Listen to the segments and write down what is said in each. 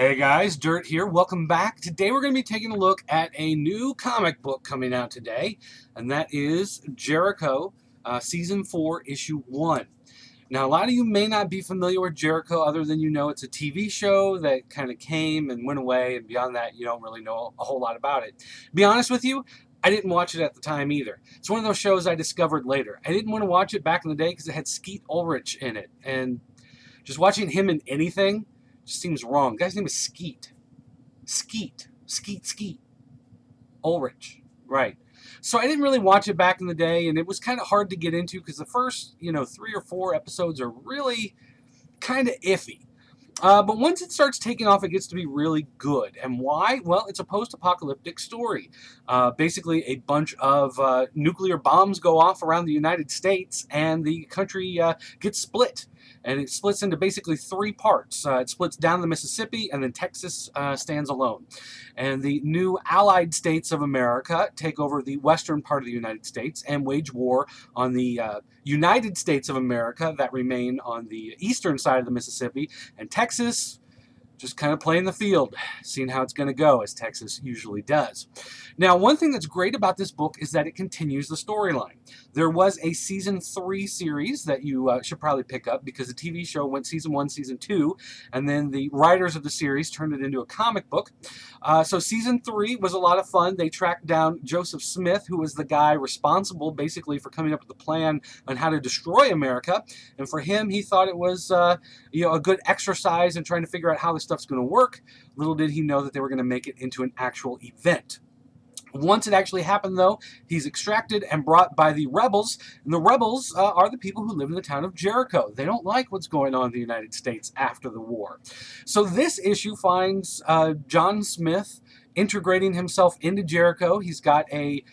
Hey guys, Dirt here. Welcome back. Today we're going to be taking a look at a new comic book coming out today, and that is Jericho, Season 4, Issue 1. Now, a lot of you may not be familiar with Jericho other than you know it's a TV show that kind of came and went away, and beyond that, you don't really know a whole lot about it. To be honest with you, I didn't watch it at the time either. It's one of those shows I discovered later. I didn't want to watch it back in the day because it had Skeet Ulrich in it, and just watching him in anything just seems wrong. The guy's name is Skeet. Skeet. Ulrich. Right. So I didn't really watch it back in the day, and it was kind of hard to get into because the first, 3 or 4 episodes are really kind of iffy. But once it starts taking off, it gets to be really good. And why? Well, it's a post-apocalyptic story. Basically, a bunch of nuclear bombs go off around the United States, and the country gets split. And it splits into basically 3 parts. It splits down the Mississippi, and then Texas stands alone. And the new allied states of America take over the western part of the United States and wage war on the United States of America that remain on the eastern side of the Mississippi. And Texas just kind of playing the field, seeing how it's going to go, as Texas usually does. Now, one thing that's great about this book is that it continues the storyline. There was a Season 3 series that you should probably pick up because the TV show went Season 1, Season 2, and then the writers of the series turned it into a comic book. So Season 3 was a lot of fun. They tracked down Joseph Smith, who was the guy responsible basically for coming up with the plan on how to destroy America. And for him, he thought it was a good exercise in trying to figure out how this stuff's going to work. Little did he know that they were going to make it into an actual event. Once it actually happened, though, he's extracted and brought by the rebels, and the rebels are the people who live in the town of Jericho. They don't like what's going on in the United States after the war. So this issue finds John Smith integrating himself into Jericho. He's got a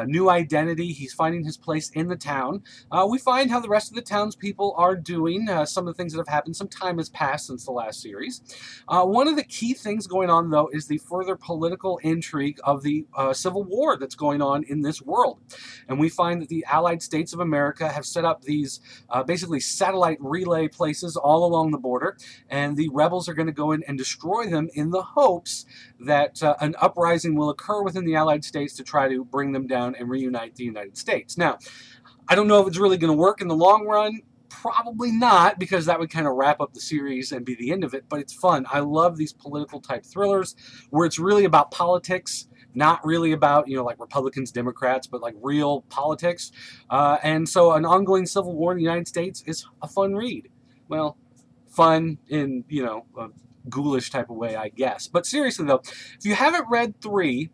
new identity. He's finding his place in the town. We find how the rest of the townspeople are doing. Some of the things that have happened. Some time has passed since the last series. One of the key things going on, though, is the further political intrigue of the Civil War that's going on in this world. And we find that the Allied States of America have set up these basically satellite relay places all along the border, and the rebels are going to go in and destroy them in the hopes that an uprising will occur within the Allied States to try to bring them down and reunite the United States. Now, I don't know if it's really going to work in the long run. Probably not, because that would kind of wrap up the series and be the end of it, but it's fun. I love these political type thrillers where it's really about politics, not really about, like Republicans, Democrats, but like real politics. And so an ongoing civil war in the United States is a fun read. Well, fun in, a ghoulish type of way, I guess. But seriously, though, if you haven't read 3,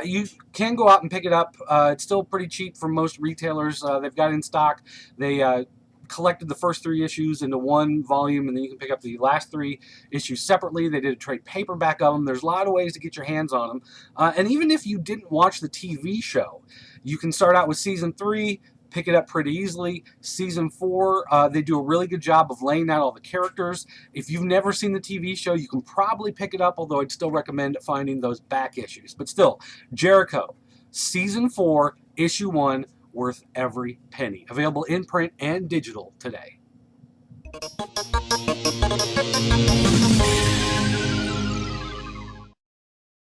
you can go out and pick it up. It's still pretty cheap for most retailers. They've got it in stock. They collected the first 3 issues into one volume, and then you can pick up the last 3 issues separately. They did a trade paperback of them. There's a lot of ways to get your hands on them. And even if you didn't watch the TV show, you can start out with Season 3, pick it up pretty easily. Season 4, they do a really good job of laying out all the characters. If you've never seen the TV show, you can probably pick it up, although I'd still recommend finding those back issues. But still, Jericho, Season 4, Issue 1, worth every penny. Available in print and digital today.